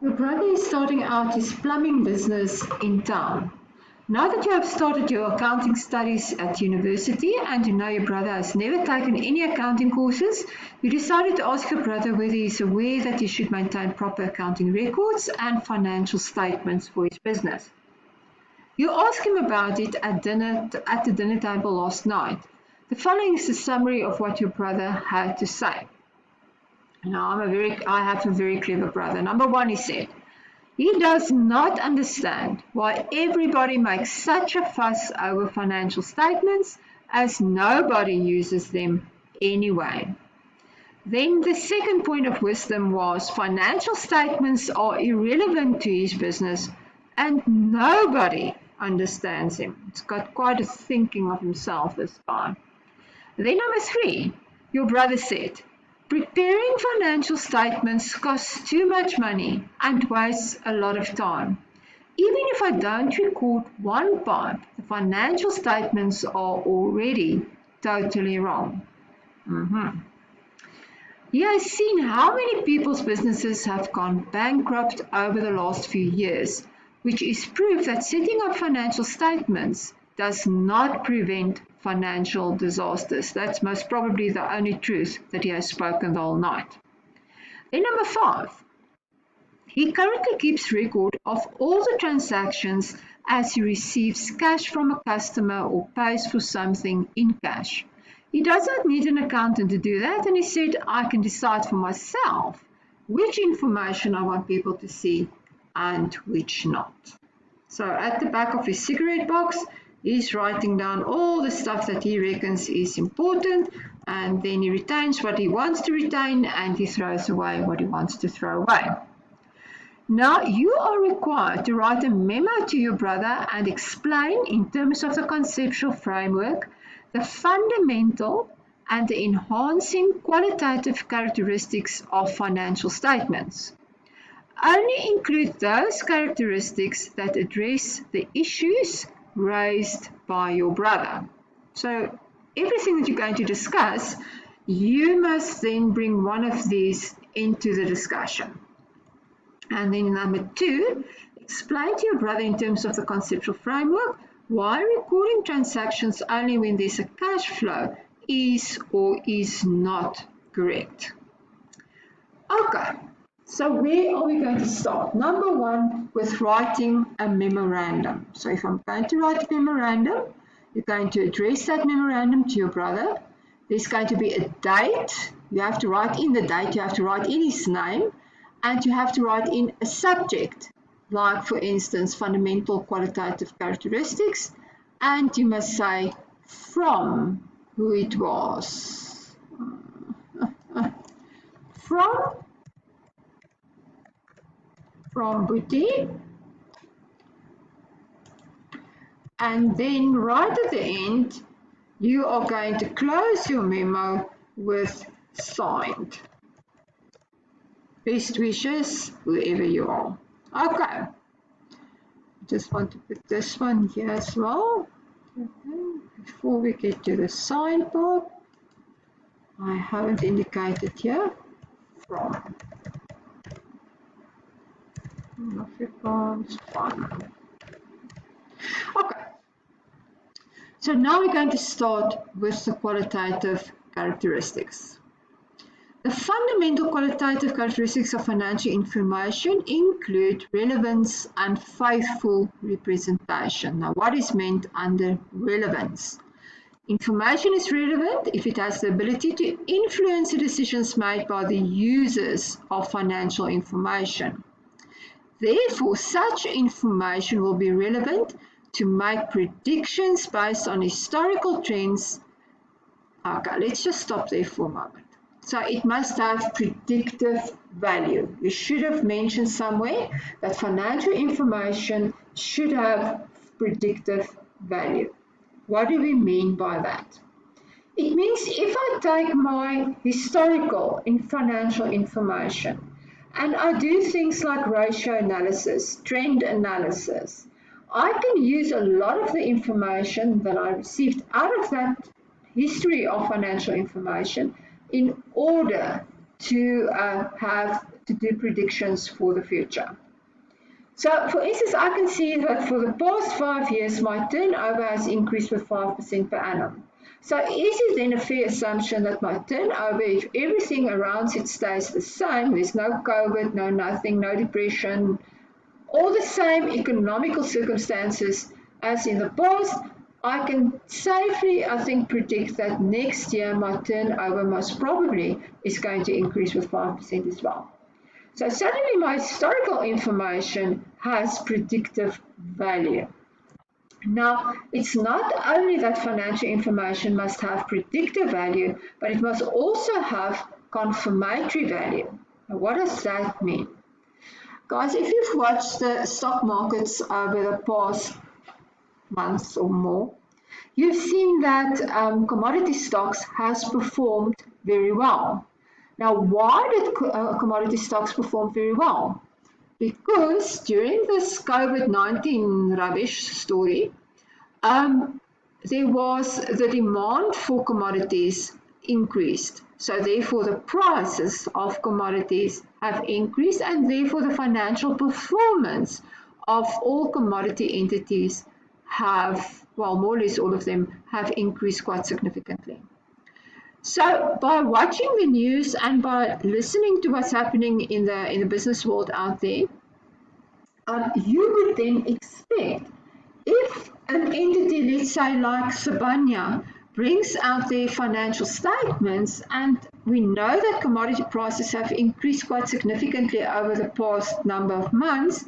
Your brother is starting out his plumbing business in town. Now that you have started your accounting studies at university and you know your brother has never taken any accounting courses, you decided to ask your brother whether he is aware that he should maintain proper accounting records and financial statements for his business. You asked him about it at the dinner table last night. The following is a summary of what your brother had to say. Now, I have a very clever brother. Number one, he said, he does not understand why everybody makes such a fuss over financial statements as nobody uses them anyway. Then the second point of wisdom was financial statements are irrelevant to his business and nobody understands him. He's got quite a thinking of himself, this guy. Then number three, your brother said, preparing financial statements costs too much money and wastes a lot of time. Even if I don't record one part, the financial statements are already totally wrong. He has seen how many people's businesses have gone bankrupt over the last few years, which is proof that setting up financial statements does not prevent financial disasters. That's most probably the only truth that he has spoken the whole night. Then number five, he currently keeps record of all the transactions as he receives cash from a customer or pays for something in cash. He does not need an accountant to do that, and he said, I can decide for myself which information I want people to see and which not. So at the back of his cigarette box, he's writing down all the stuff that he reckons is important, and then he retains what he wants to retain and he throws away what he wants to throw away. Now you are required to write a memo to your brother and explain in terms of the conceptual framework the fundamental and the enhancing qualitative characteristics of financial statements. Only include those characteristics that address the issues raised by your brother. So everything that you're going to discuss, you must then bring one of these into the discussion. And then number two, explain to your brother in terms of the conceptual framework why recording transactions only when there's a cash flow is or is not correct. Okay. So where are we going to start? Number one, with writing a memorandum. So if I'm going to write a memorandum, you're going to address that memorandum to your brother. There's going to be a date. You have to write in the date. You have to write in his name. And you have to write in a subject, like, for instance, fundamental qualitative characteristics. And you must say from who it was. From Booty, and then right at the end you are going to close your memo with signed. Best wishes, whoever you are. Okay, just want to put this one here as well. Before we get to the sign part, I haven't indicated here from. Okay, so now we're going to start with the qualitative characteristics. The fundamental qualitative characteristics of financial information include relevance and faithful representation. Now, what is meant under relevance? Information is relevant if it has the ability to influence the decisions made by the users of financial information. Therefore, such information will be relevant to make predictions based on historical trends. Okay, let's just stop there for a moment. So it must have predictive value. You should have mentioned somewhere that financial information should have predictive value. What do we mean by that? It means if I take my historical financial information and I do things like ratio analysis, trend analysis, I can use a lot of the information that I received out of that history of financial information in order to to do predictions for the future. So, for instance, I can see that for the past 5 years, my turnover has increased with 5% per annum. So, is it then a fair assumption that my turnover, if everything around it stays the same, there's no COVID, no nothing, no depression, all the same economical circumstances as in the past, I can safely, I think, predict that next year my turnover most probably is going to increase with 5% as well. So suddenly my historical information has predictive value. Now, it's not only that financial information must have predictive value, but it must also have confirmatory value. Now, what does that mean? Guys, if you've watched the stock markets over the past months or more, you've seen that commodity stocks has performed very well. Now, why did commodity stocks perform very well? Because during this COVID-19 rubbish story, there was the demand for commodities increased. So therefore the prices of commodities have increased, and therefore the financial performance of all commodity entities have, well, more or less all of them have increased quite significantly. So by watching the news and by listening to what's happening in the business world out there, you would then expect, if an entity, let's say like Sibanye, brings out their financial statements, and we know that commodity prices have increased quite significantly over the past number of months,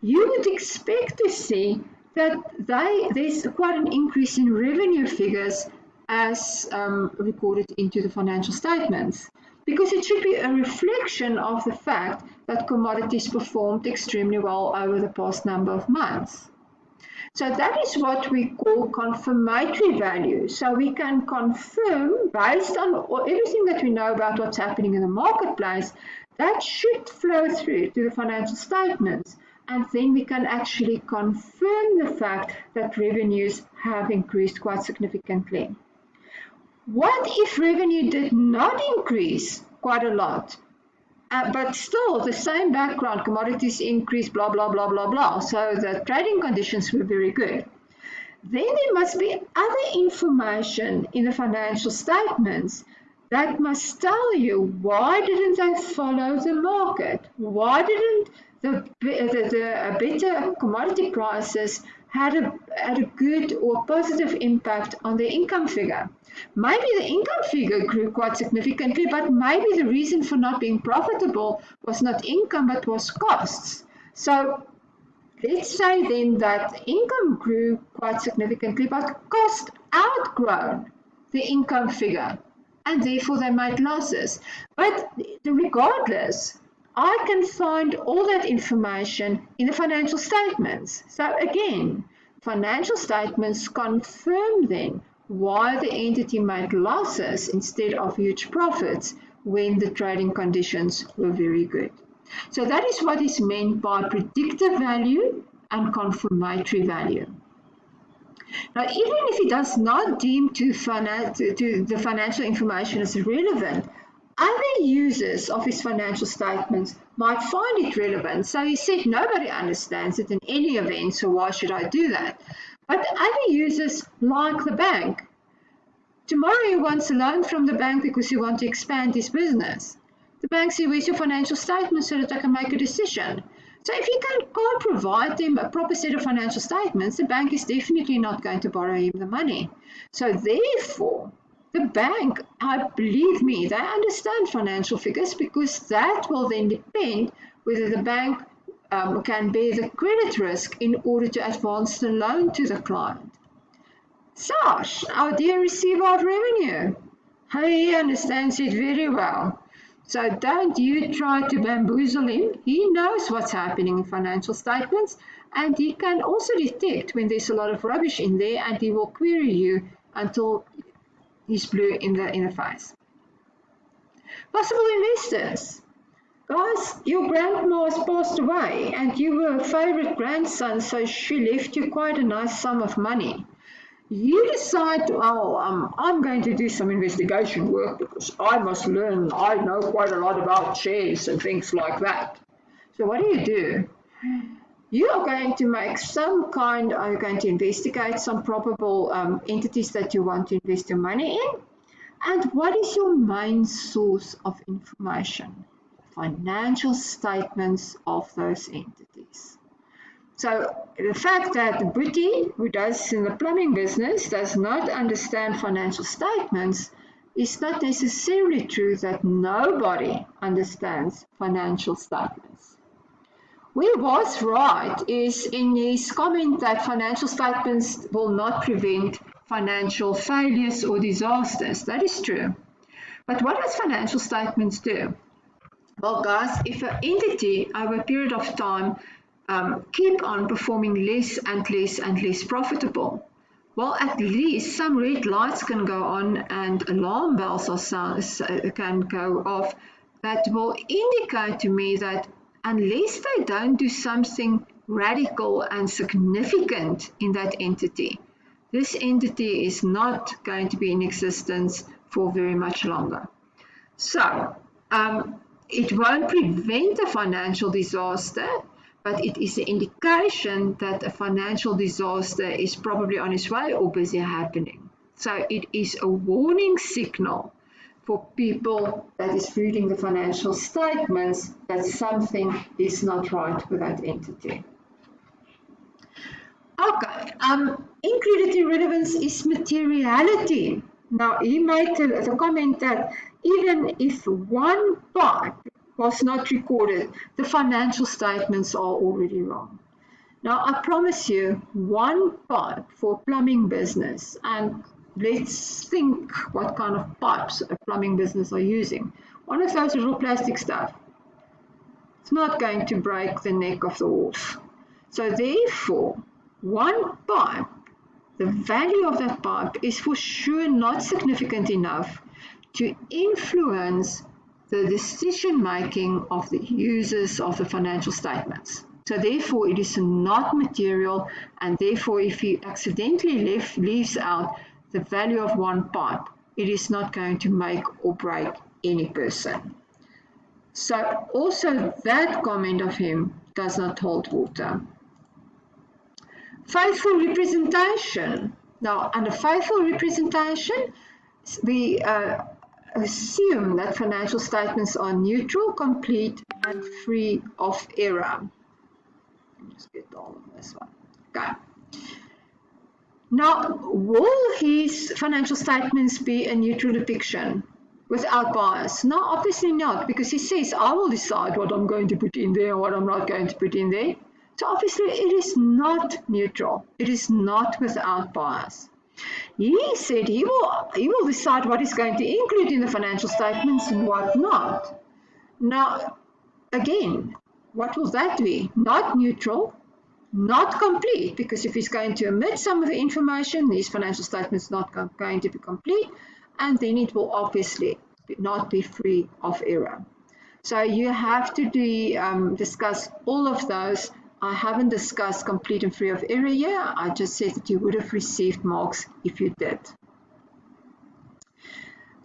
you would expect to see that there's quite an increase in revenue figures as recorded into the financial statements, because it should be a reflection of the fact that commodities performed extremely well over the past number of months. So that is what we call confirmatory value. So we can confirm, based on everything that we know about what's happening in the marketplace, that should flow through to the financial statements. And then we can actually confirm the fact that revenues have increased quite significantly. What if revenue did not increase quite a lot, but still the same background, commodities increased, blah, blah, blah, blah, blah, so the trading conditions were very good? Then there must be other information in the financial statements that must tell you, why didn't they follow the market? Why didn't the better commodity prices had a good or positive impact on the income figure? Maybe the income figure grew quite significantly, but maybe the reason for not being profitable was not income, but was costs. So let's say then that income grew quite significantly, but cost outgrown the income figure, and therefore they made losses. But regardless, I can find all that information in the financial statements. So again, financial statements confirm then why the entity made losses instead of huge profits when the trading conditions were very good. So that is what is meant by predictive value and confirmatory value. Now, even if it does not deem to the financial information as relevant, other users of his financial statements might find it relevant. So he said, nobody understands it in any event, so why should I do that? But other users, like the bank, tomorrow he wants a loan from the bank because he wants to expand his business. The bank says, where's your financial statement so that I can make a decision? So if you can't provide them a proper set of financial statements, the bank is definitely not going to borrow him the money. So therefore, the bank, believe me, they understand financial figures, because that will then depend whether the bank can bear the credit risk in order to advance the loan to the client. Sash, our dear receiver of revenue, he understands it very well. So don't you try to bamboozle him. He knows what's happening in financial statements, and he can also detect when there's a lot of rubbish in there, and he will query you until he's blue in the face. Possible investors. Guys, your grandma has passed away and you were a favorite grandson, so she left you quite a nice sum of money. You decide, I'm going to do some investigation work because I must learn. I know quite a lot about shares and things like that. So what do? You are going to make you're going to investigate some probable entities that you want to invest your money in. And what is your main source of information? Financial statements of those entities. So the fact that Boetie, who does in the plumbing business, does not understand financial statements is not necessarily true that nobody understands financial statements. Where he was right is in his comment that financial statements will not prevent financial failures or disasters. That is true. But what does financial statements do? Well, guys, if an entity over a period of time keep on performing less and less and less profitable, well, at least some red lights can go on and alarm bells can go off that will indicate to me that unless they don't do something radical and significant in that entity, this entity is not going to be in existence for very much longer. So, it won't prevent a financial disaster, but it is an indication that a financial disaster is probably on its way or busy happening. So it is a warning signal for people that is reading the financial statements that something is not right with that entity. Okay, incredibly relevance is materiality. Now, he made the comment that even if one pipe was not recorded, the financial statements are already wrong. Now, I promise you, one pipe for a plumbing business, and let's think what kind of pipes a plumbing business are using. One of those little plastic stuff. It's not going to break the neck of the horse. So therefore, one pipe, the value of that pipe is for sure not significant enough to influence the decision making of the users of the financial statements. So therefore it is not material, and therefore if you accidentally leaves out the value of one pipe, it is not going to make or break any person. So also that comment of him does not hold water. Faithful representation. Now, under faithful representation, we assume that financial statements are neutral, complete, and free of error. Let me just get all of this one. Okay. Now, will his financial statements be a neutral depiction without bias? No, obviously not, because he says, I will decide what I'm going to put in there and what I'm not going to put in there. So obviously it is not neutral. It is not without bias. He said he will decide what he's going to include in the financial statements and what not. Now, again, what will that be? Not neutral, not complete, because if he's going to omit some of the information, his financial statement's not going to be complete, and then it will obviously not be free of error. So you have to discuss all of those. I haven't discussed complete and free of error here. I just said that you would have received marks if you did.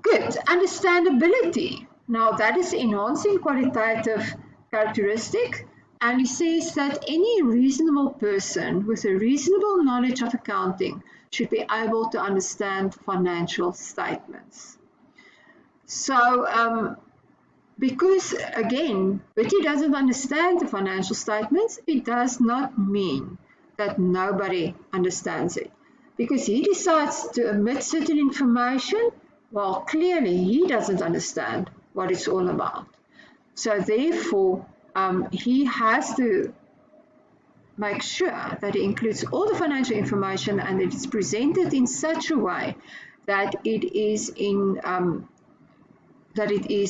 Good. Understandability. Now that is enhancing qualitative characteristic. And he says that any reasonable person with a reasonable knowledge of accounting should be able to understand financial statements. So, because again, Betty doesn't understand the financial statements, it does not mean that nobody understands it. Because he decides to omit certain information, well, clearly he doesn't understand what it's all about. So therefore, he has to make sure that he includes all the financial information and that it's presented in such a way that it is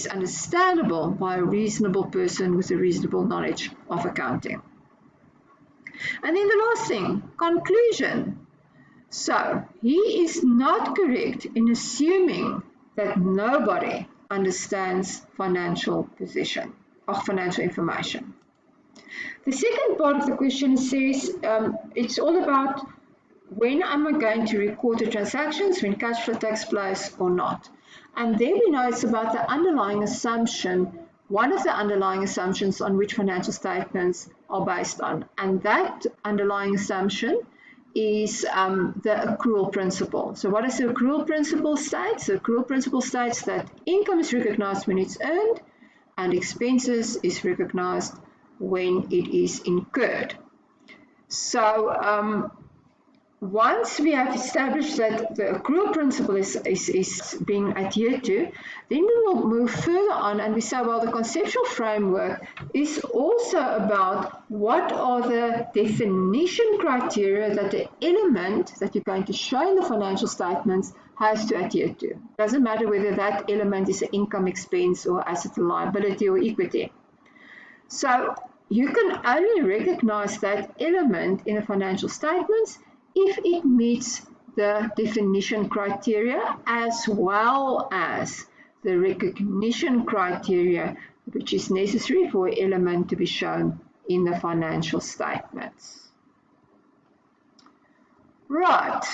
understandable by a reasonable person with a reasonable knowledge of accounting. And then the last thing, conclusion. So he is not correct in assuming that nobody understands financial position or financial information. The second part of the question says it's all about when am I going to record the transactions, when cash flow takes place or not. And there we know it's about the underlying assumption, one of the underlying assumptions on which financial statements are based on. And that underlying assumption is the accrual principle. So what does the accrual principle state? The accrual principle states that income is recognized when it's earned and expenses is recognized when it is incurred. So once we have established that the accrual principle is being adhered to, then we will move further on and we say, well, the conceptual framework is also about what are the definition criteria that the element that you're going to show in the financial statements has to adhere to. Doesn't matter whether that element is an income, expense, or asset, liability, or equity. So you can only recognize that element in the financial statements if it meets the definition criteria as well as the recognition criteria which is necessary for an element to be shown in the financial statements. Right,